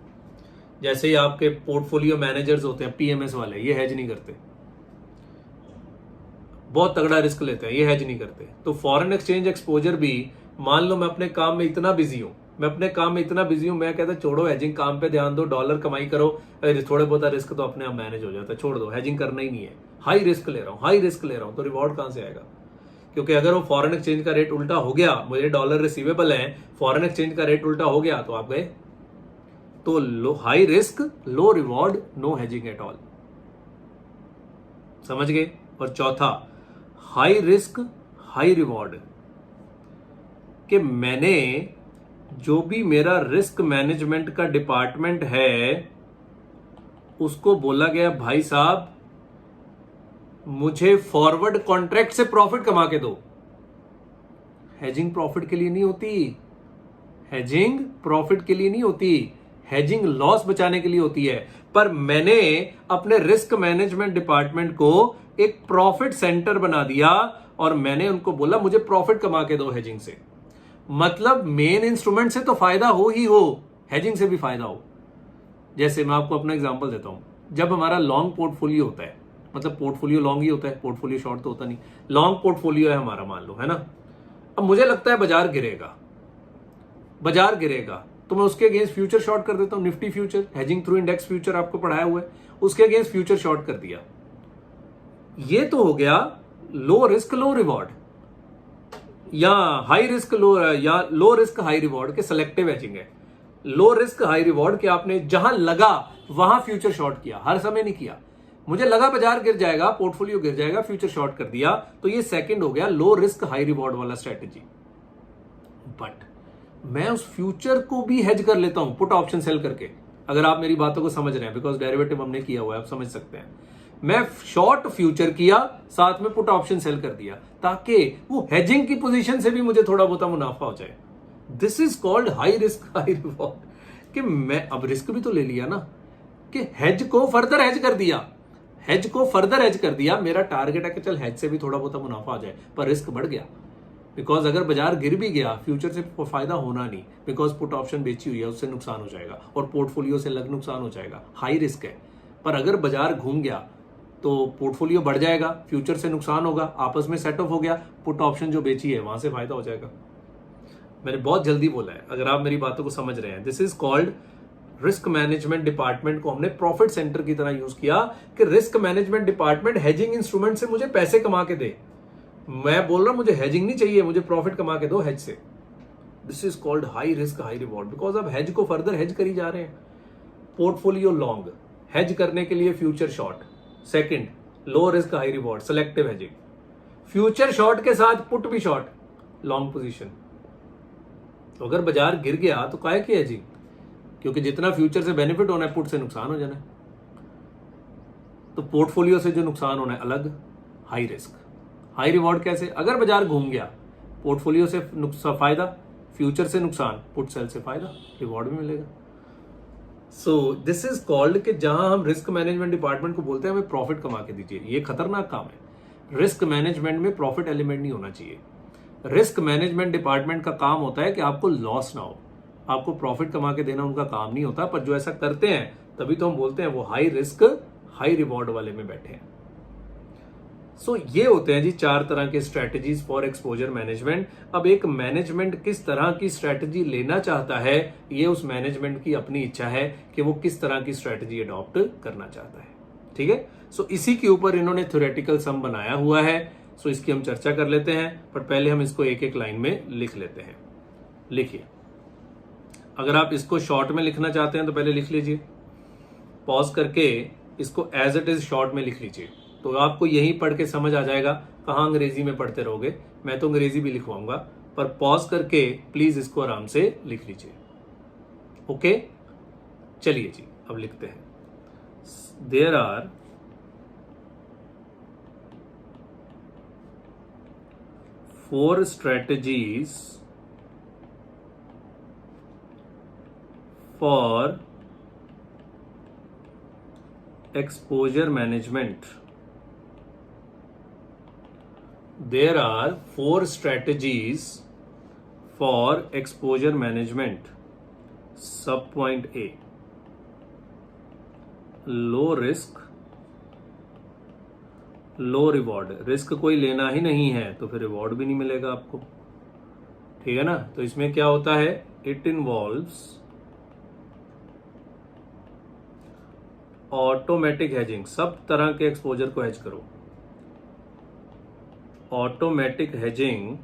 जैसे ही आपके पोर्टफोलियो मैनेजर्स होते हैं, पीएमएस वाले, ये हेज नहीं करते, बहुत तगड़ा रिस्क लेते हैं, ये हेज नहीं करते। तो फॉरेन एक्सचेंज एक्सपोजर भी, मान लो मैं अपने काम में इतना बिजी हूं, मैं कहता छोड़ो हेजिंग, काम पे ध्यान दो, डॉलर कमाई करो, थोड़े बहुत रिस्क तो अपने आप मैनेज हो जाता है, छोड़ दो, हेजिंग करना ही नहीं है। हाई रिस्क ले रहा हूं तो रिवॉर्ड कहां से आएगा? क्योंकि अगर वो फॉरेन एक्सचेंज का रेट उल्टा हो गया, मुझे डॉलर रिसीवेबल है, फॉरेन एक्सचेंज का रेट उल्टा हो गया तो आप गए। तो low high risk low reward, no hedging at all, समझ गए। और चौथा, हाई रिस्क हाई रिवॉर्ड, कि मैंने जो भी मेरा रिस्क मैनेजमेंट का डिपार्टमेंट है उसको बोला गया, भाई साहब मुझे फॉरवर्ड कॉन्ट्रैक्ट से प्रॉफिट कमा के दो। हेजिंग प्रॉफिट के लिए नहीं होती, हेजिंग प्रॉफिट के लिए नहीं होती, हेजिंग लॉस बचाने के लिए होती है। पर मैंने अपने रिस्क मैनेजमेंट डिपार्टमेंट को एक प्रॉफिट सेंटर बना दिया और मैंने उनको बोला मुझे प्रॉफिट कमा के दो हेजिंग से। मतलब मेन इंस्ट्रूमेंट से तो फायदा हो ही हो, हेजिंग से भी फायदा हो। जैसे मैं आपको अपना एग्जांपल देता हूं, जब हमारा लॉन्ग पोर्टफोलियो होता है, मतलब पोर्टफोलियो लॉन्ग ही होता है, पोर्टफोलियो शॉर्ट तो होता नहीं, लॉन्ग पोर्टफोलियो है हमारा, मान लो, है ना। अब मुझे लगता है बाजार गिरेगा तो मैं उसके अगेंस्ट फ्यूचर शॉर्ट कर देता हूं, Nifty future, hedging through index future आपको पढ़ाया हुआ है, उसके अगेंस्ट फ्यूचर शॉर्ट कर दिया। ये तो हो गया लो रिस्क लो रिवॉर्ड, या हाई रिस्क लो, या लो रिस्क हाई रिवॉर्ड के सिलेक्टिव हेजिंग है। लो रिस्क हाई रिवॉर्ड के आपने जहां लगा वहां फ्यूचर शॉर्ट किया, हर समय नहीं किया। मुझे लगा बाजार गिर जाएगा, पोर्टफोलियो गिर जाएगा, फ्यूचर शॉर्ट कर दिया, तो ये सेकंड हो गया लो रिस्क हाई रिवॉर्ड वाला स्ट्रेटेजी। बट मैं उस फ्यूचर को भी हेज कर लेता हूं पुट ऑप्शन सेल करके, अगर आप मेरी बातों को समझ रहे हैं, बिकॉज डेरिवेटिव हमने किया हुआ है, आप समझ सकते हैं। मैं शॉर्ट फ्यूचर किया, साथ में पुट ऑप्शन सेल कर दिया, ताकि वो हेजिंग की पोजीशन से भी मुझे थोड़ा बहुत मुनाफा हो जाए। This is called high risk high reward, कि मैं अब रिस्क भी तो ले लिया ना, कि हेज को फर्दर हेज कर दिया, हेज को फर्दर हेज कर दिया। मेरा टारगेट है कि चल हेज से भी थोड़ा बहुत मुनाफा आ जाए, पर रिस्क बढ़ गया, बिकॉज अगर बाजार गिर भी गया फ्यूचर से फायदा होना नहीं, बिकॉज पुट ऑप्शन बेची हुई है, उससे नुकसान हो जाएगा और पोर्टफोलियो से अलग नुकसान हो जाएगा, हाई रिस्क है। पर अगर बाजार घूम गया तो पोर्टफोलियो बढ़ जाएगा, फ्यूचर से नुकसान होगा, आपस में सेट ऑफ हो गया, पुट ऑप्शन जो बेची है वहां से फायदा हो जाएगा। मैंने बहुत जल्दी बोला है, अगर आप मेरी बातों को समझ रहे हैं। This is called risk management department को हमने प्रॉफिट सेंटर की तरह यूज किया, कि risk management department hedging instrument से मुझे पैसे कमा के दे। मैं बोल रहा हूं मुझे हेजिंग नहीं चाहिए, मुझे प्रॉफिट कमा के दो हेज से। This is called high risk high reward, because अब हेज को फर्दर हेज करी जा रहे हैं। पोर्टफोलियो लॉन्ग, हेज करने के लिए फ्यूचर शॉर्ट, सेकंड लो risk high reward selective hedging, future short के साथ पुट भी शॉर्ट, लॉन्ग पोजीशन। तो अगर बाजार गिर गया तो काहे की हेजिंग, क्योंकि जितना फ्यूचर से बेनिफिट होना है पुट से नुकसान हो जाना है, तो पोर्टफोलियो से जो नुकसान होना है अलग, हाई रिस्क हाई रिवॉर्ड। कैसे, अगर बाजार घूम गया पोर्टफोलियो से फायदा, फ्यूचर से नुकसान, पुट सेल से फायदा, रिवॉर्ड भी मिलेगा। सो दिस इज कॉल्ड कि जहां हम रिस्क मैनेजमेंट डिपार्टमेंट को बोलते हैं हमें प्रॉफिट कमा के दीजिए, ये खतरनाक काम है। रिस्क मैनेजमेंट में प्रॉफिट एलिमेंट नहीं होना चाहिए। रिस्क मैनेजमेंट डिपार्टमेंट का काम होता है कि आपको लॉस ना हो, आपको प्रॉफिट कमा के देना उनका काम नहीं होता। पर जो ऐसा करते हैं तभी तो हम बोलते हैं वो हाई रिस्क हाई रिवॉर्ड वाले में बैठे हैं। सो ये होते हैं जी 4 तरह के स्ट्रेटजीज फॉर एक्सपोजर मैनेजमेंट। अब एक मैनेजमेंट किस तरह की स्ट्रेटजी लेना चाहता है, ये उस मैनेजमेंट की अपनी इच्छा है कि वो किस तरह की स्ट्रेटजी अडॉप्ट करना चाहता है। ठीक है, सो इसी के ऊपर इन्होंने थ्योरेटिकल सम बनाया हुआ है। सो इसकी हम चर्चा कर लेते हैं, पर पहले हम इसको एक एक लाइन में लिख लेते हैं। लिखिए, अगर आप इसको शॉर्ट में लिखना चाहते हैं तो पहले लिख लीजिए, पॉज करके इसको एज इट इज शॉर्ट में लिख लीजिए, तो आपको यही पढ़ के समझ आ जाएगा। कहाँ अंग्रेजी में पढ़ते रहोगे, मैं तो अंग्रेजी भी लिखवाऊंगा, पर पॉज करके प्लीज इसको आराम से लिख लीजिए। ओके, चलिए जी अब लिखते हैं। There are 4 strategies for exposure management. There are 4 strategies for exposure management. Sub point A, low risk low reward. Risk कोई लेना ही नहीं है तो फिर रिवॉर्ड भी नहीं मिलेगा आपको, ठीक है ना। तो इसमें क्या होता है, इट इन्वॉल्व्स ऑटोमेटिक हेजिंग। सब तरह के एक्सपोजर को हेज करो। Automatic hedging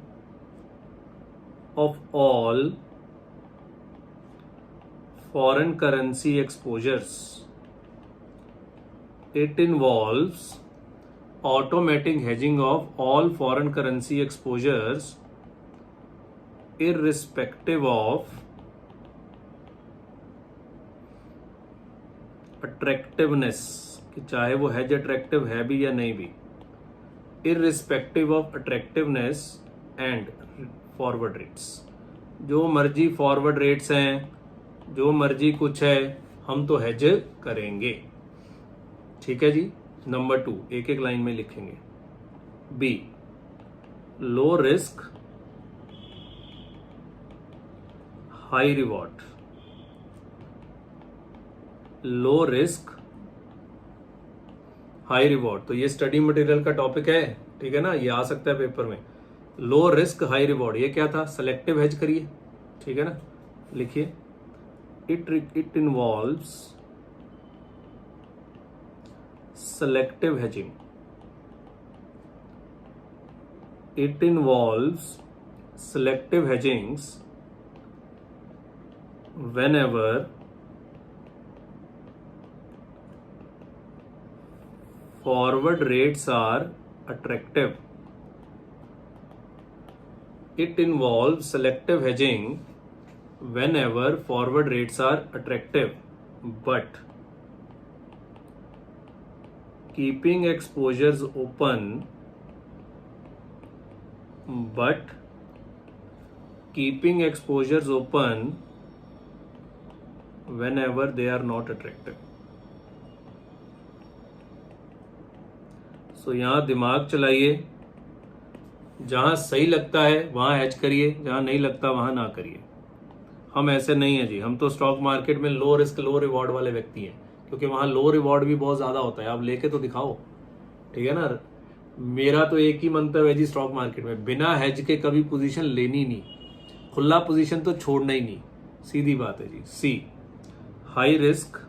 of all foreign currency exposures. It involves automatic hedging of all foreign currency exposures irrespective of attractiveness, कि चाहे वो hedge attractive है भी या नहीं भी, irrespective of attractiveness and forward rates। जो मर्जी फॉरवर्ड रेट्स हैं, जो मर्जी कुछ है, हम तो हेज करेंगे। ठीक है जी। नंबर 2, एक एक लाइन में लिखेंगे। B, low risk high reward. Low risk high reward, तो ये स्टडी मटेरियल का टॉपिक है, ठीक है ना, ये आ सकता है पेपर में। लो रिस्क हाई रिवॉर्ड, ये क्या था, सेलेक्टिव हेज करिए, ठीक है ना। लिखिए, it involves selective hedging It involves selective hedgings whenever forward rates are attractive. It involves selective hedging whenever forward rates are attractive, but keeping exposures open whenever they are not attractive. So यहाँ दिमाग चलाइए, जहाँ सही लगता है वहाँ hedge करिए, जहाँ नहीं लगता वहाँ ना करिए। हम ऐसे नहीं है जी, हम तो स्टॉक मार्केट में लो रिस्क लो रिवॉर्ड वाले व्यक्ति हैं, क्योंकि वहाँ लो रिवॉर्ड भी बहुत ज़्यादा होता है। आप लेके तो दिखाओ, ठीक है ना। मेरा तो एक ही मंतव्य है जी स्टॉक मार्केट में, बिना हेज के कभी पोजीशन लेनी नहीं, खुला पोजीशन तो छोड़ना ही नहीं, सीधी बात है जी। See, high risk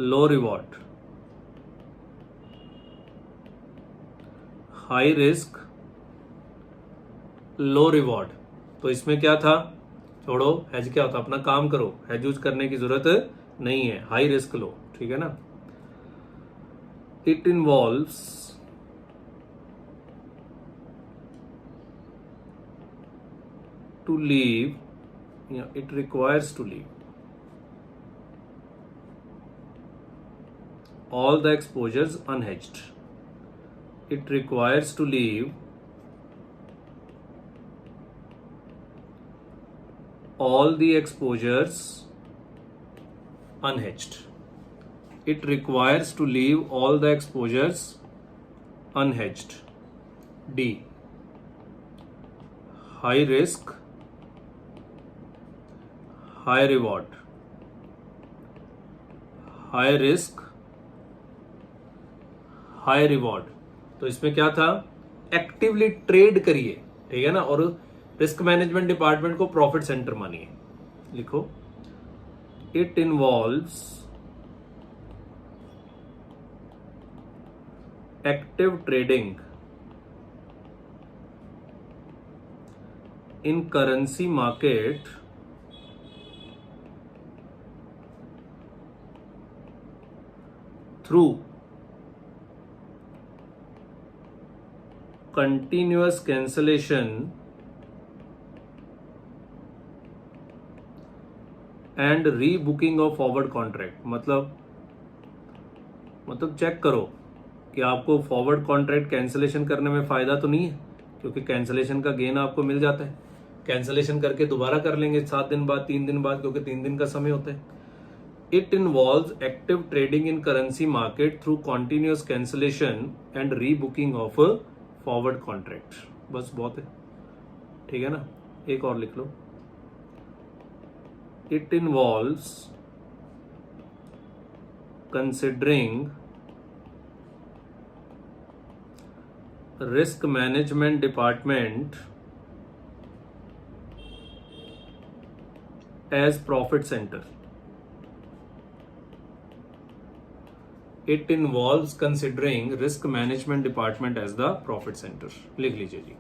low reward, high risk low reward. तो इसमें क्या था, छोड़ो हेज क्या होता, अपना काम करो, हेज यूज करने की जरूरत नहीं है, हाई रिस्क लो, ठीक है ना। इट इन्वॉल्व्स टू लीव, या it requires to leave all the exposures unhedged. It requires to leave all the exposures unhedged. It requires to leave all the exposures unhedged. D, high risk high reward, high risk high reward. तो इसमें क्या था, actively trade करिए, ठीक है ना, और risk management department को प्रॉफिट सेंटर मानिए। लिखो, it involves active trading in currency market through continuous cancellation and rebooking of forward contract। मतलब चेक करो कि आपको फॉरवर्ड कॉन्ट्रैक्ट कैंसिलेशन करने में फायदा तो नहीं है, क्योंकि कैंसिलेशन का गेन आपको मिल जाता है, कैंसिलेशन करके दोबारा कर लेंगे 7 दिन बाद, 3 दिन बाद, क्योंकि 3 दिन का समय होता है। It involves active trading in currency market through continuous cancellation and rebooking of forward contract. बस बहुत है, ठीक है ना। एक और लिख लो, it involves considering risk management department as profit centre. It involves considering risk management department as the profit centre. लिख लीजिए जी।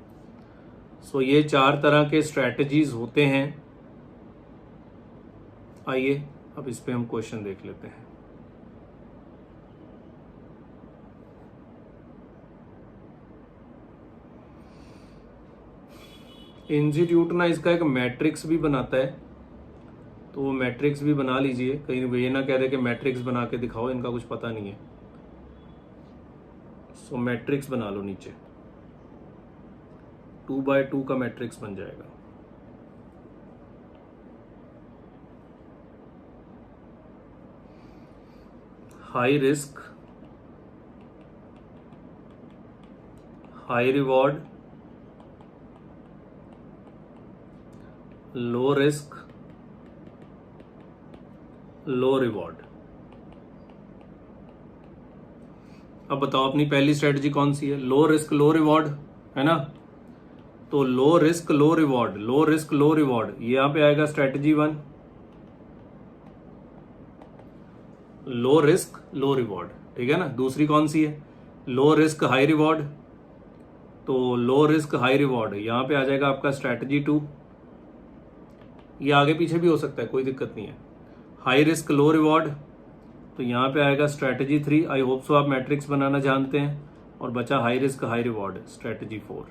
सो ये 4 तरह के स्ट्रैटेजीज होते हैं। आइए अब इस पे हम क्वेश्चन देख लेते हैं। इंस्टीट्यूट ना इसका एक मैट्रिक्स भी बनाता है, तो वो मैट्रिक्स भी बना लीजिए, कहीं ये ना कह दे कि मैट्रिक्स बना के दिखाओ, इनका कुछ पता नहीं है। सो मैट्रिक्स बना लो नीचे, 2x2 का मैट्रिक्स बन जाएगा। High risk high reward, low risk low reward. अब बताओ अपनी पहली स्ट्रेटजी कौन सी है, लो रिस्क लो रिवॉर्ड, है ना। तो low risk low reward, low risk low reward, ये यहां पे आएगा strategy 1। Low risk low reward, ठीक है ना। दूसरी कौन सी है, लो रिस्क हाई रिवॉर्ड, तो लो रिस्क हाई रिवॉर्ड यहां पे आ जाएगा आपका स्ट्रैटेजी 2। ये आगे पीछे भी हो सकता है, कोई दिक्कत नहीं है। हाई रिस्क लो रिवॉर्ड, तो यहाँ पे आएगा स्ट्रैटेजी 3। आई होप सो आप मैट्रिक्स बनाना जानते हैं। और बचा high risk high reward strategy 4।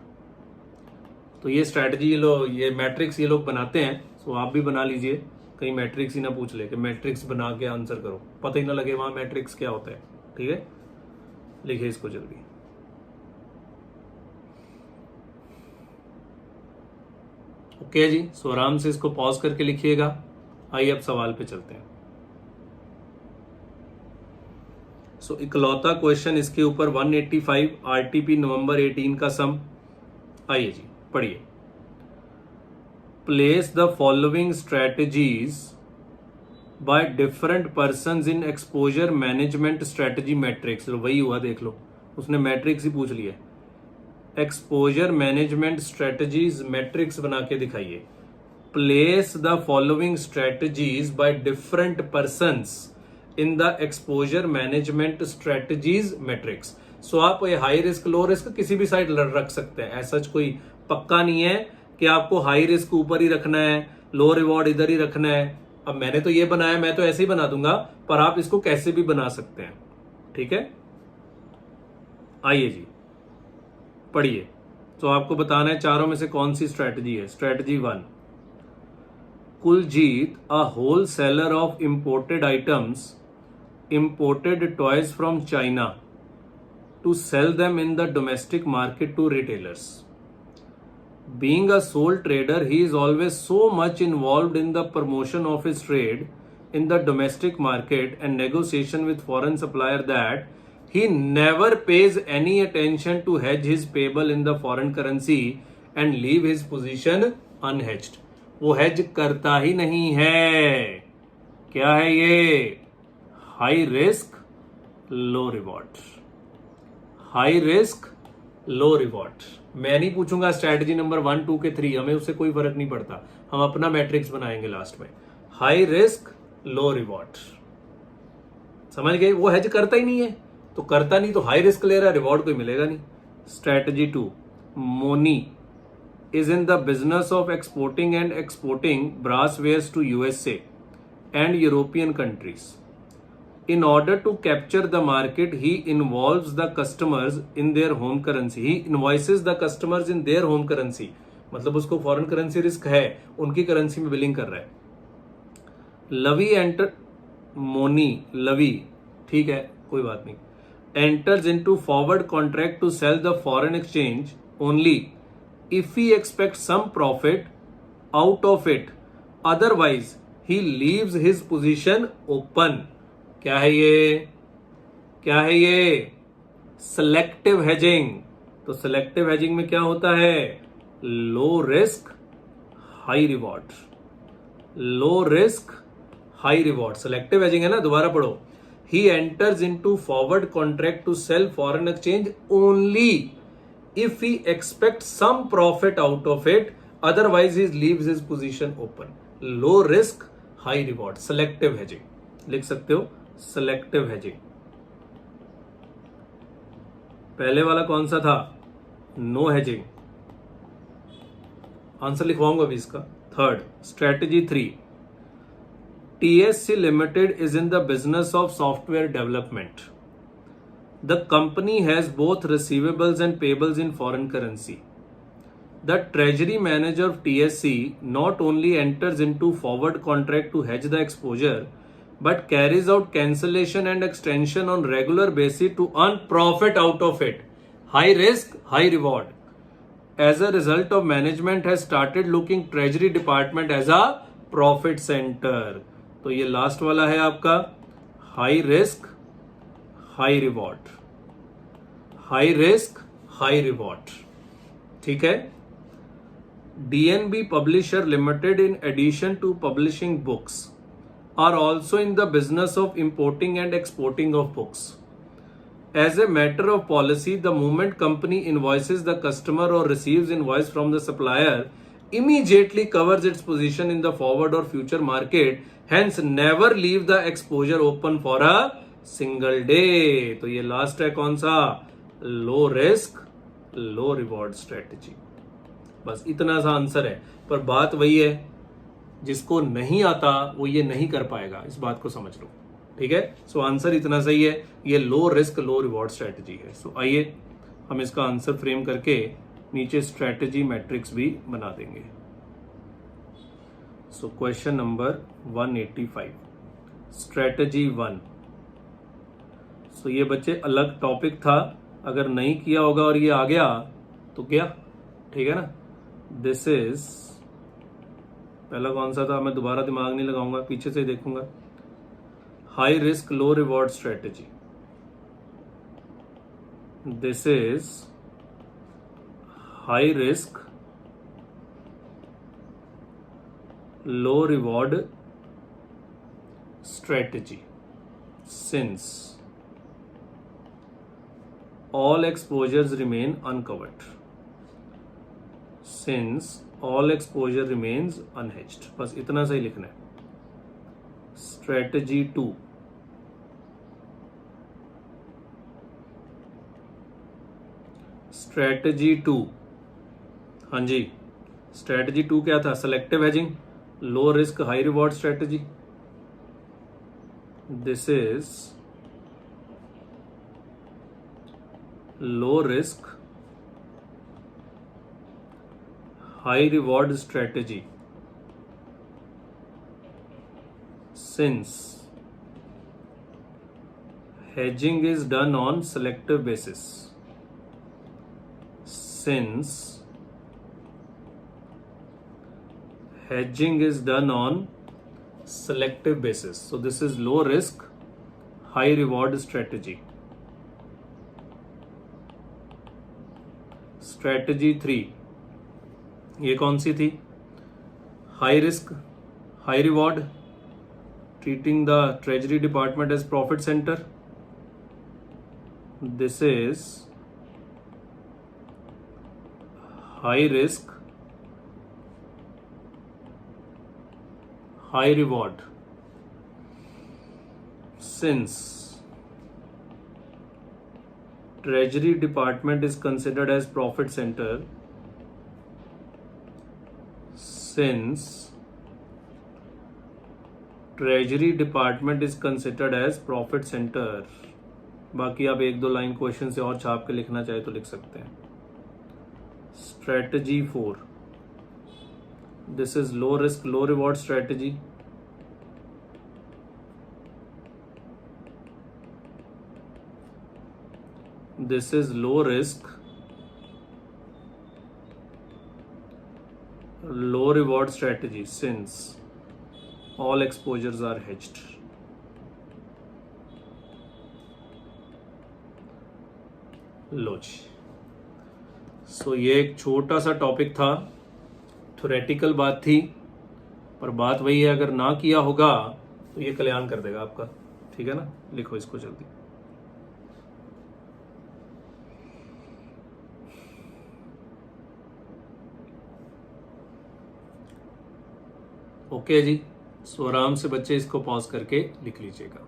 तो ये स्ट्रैटेजी ये मैट्रिक्स ये लोग बनाते हैं, सो आप भी बना लीजिए, कहीं मैट्रिक्स ही ना पूछ ले कि मैट्रिक्स बना के आंसर करो, पता ही ना लगे वहां मैट्रिक्स क्या होता है। ठीक है, लिखिए इसको जल्दी। ओके जी, सो आराम से इसको पॉज करके लिखिएगा। आइए अब सवाल पे चलते हैं। सो इकलौता क्वेश्चन इसके ऊपर 185 आरटीपी नवंबर 18 का सम। आइए जी पढ़िए। Place the following strategies by different persons in exposure management strategy matrix. वही हुआ, देख लो, उसने मैट्रिक्स ही पूछ लिया। एक्सपोजर मैनेजमेंट स्ट्रेटजीज मैट्रिक्स बना के दिखाइए। Place the following strategies by different persons in the exposure management strategies matrix. So आप ये हाई रिस्क लो रिस्क किसी भी साइड रख सकते हैं, ऐसा कोई पक्का नहीं है कि आपको हाई रिस्क ऊपर ही रखना है, लो रिवॉर्ड इधर ही रखना है। अब मैंने तो ये बनाया, मैं तो ऐसे ही बना दूंगा, पर आप इसको कैसे भी बना सकते हैं। ठीक है, आइए जी पढ़िए। तो आपको बताना है चारों में से कौन सी स्ट्रेटजी है। Strategy 1, Kuljit a wholesaler of imported items imported toys from China to sell them in the domestic market to retailers. Being a sole trader, he is always so much involved in the promotion of his trade in the domestic market and negotiation with foreign supplier that he never pays any attention to hedge his payable in the foreign currency and leave his position unhedged. वो hedge करता ही नहीं है। क्या है ये? High risk low reward, high risk low reward. मैं नहीं पूछूंगा स्ट्रैटेजी नंबर 1 2 के 3, हमें उससे कोई फर्क नहीं पड़ता, हम अपना मैट्रिक्स बनाएंगे लास्ट में। हाई रिस्क लो रिवॉर्ड, समझ गए? वो हेज करता ही नहीं है, तो करता नहीं तो हाई रिस्क ले रहा है, रिवॉर्ड कोई मिलेगा नहीं। Strategy 2, Moni is in the business of exporting and exporting brasswares to USA and European countries. In order to capture the market, he involves the customers in their home currency. He invoices the customers in their home currency. मतलब उसको foreign currency risk है, उनकी currency में billing कर रहा है। लवी enter Moni लवी, ठीक है कोई बात नहीं, enters into forward contract to sell the foreign exchange only if he expects some profit out of it. Otherwise, he leaves his position open. क्या है ये? क्या है ये? Selective hedging. तो सेलेक्टिव हेजिंग में क्या होता है? लो risk high reward, low risk high reward. Selective hedging है ना, दोबारा पढ़ो। He enters into forward contract to sell foreign exchange only if he expects some profit out of it, otherwise he leaves his position open. Low risk high reward, selective hedging लिख सकते हो, selective hedging। पहले वाला कौन सा था? No hedging। Answer लिखवाऊंगा अभी इसका। Third, strategy 3, TSC Limited is in the business of software development. The company has both receivables and payables in foreign currency. The treasury manager of TSC not only enters into forward contract to hedge the exposure, but carries out cancellation and extension on regular basis to earn profit out of it. High risk, high reward. As a result of management has started looking treasury department as a profit center. तो ये last वाला है आपका high risk high reward, high risk high reward. ठीक है। DNB Publisher Limited, in addition to publishing books, are also in the business of importing and exporting of books. As a matter of policy, the moment company invoices the customer or receives invoice from the supplier, immediately covers its position in the forward or future market, hence never leave the exposure open for a single day. तो ये last है कौन सा? Low risk low reward strategy. बस इतना सा answer है, पर बात वही है, जिसको नहीं आता वो ये नहीं कर पाएगा, इस बात को समझ लो। ठीक है, सो आंसर इतना सही है, ये low risk low reward strategy है। सो आइए हम इसका आंसर फ्रेम करके नीचे स्ट्रेटजी मैट्रिक्स भी बना देंगे। So question number 185, strategy 1। सो ये बच्चे अलग टॉपिक था, अगर नहीं किया होगा और ये आ गया तो क्या, ठीक है ना। दिस इज, पहला कौन सा था, मैं दोबारा दिमाग नहीं लगाऊंगा, पीछे से देखूंगा। High risk low reward strategy, this is high risk low reward strategy since all exposures remain uncovered, since all exposure remains unhedged। बस इतना सही लिखना है। स्ट्रेटजी 2, स्ट्रेटजी 2, हाँ जी, स्ट्रेटजी 2 क्या था, selective hedging low risk high reward strategy. This is low risk high reward strategy since hedging is done on selective basis, since hedging is done on selective basis, so this is low risk high reward strategy। Strategy 3, ये कौन सी थी, high risk high reward, treating the treasury department as profit centre. This is high risk high reward since Treasury department is considered as profit center, since Treasury department is considered as profit center। बाकी आप एक दो line question से और छाप के लिखना चाहे तो लिख सकते हैं। Strategy 4, this is low risk low reward strategy. This is low risk low reward strategy since all exposures are hedged। लो जी, सो ये एक छोटा सा टॉपिक था, थ्योरेटिकल बात थी, पर बात वही है, अगर ना किया होगा तो ये कल्याण कर देगा आपका। ठीक है ना, लिखो इसको जल्दी। ओके जी, सो आराम से बच्चे इसको पॉज करके लिख लीजिएगा।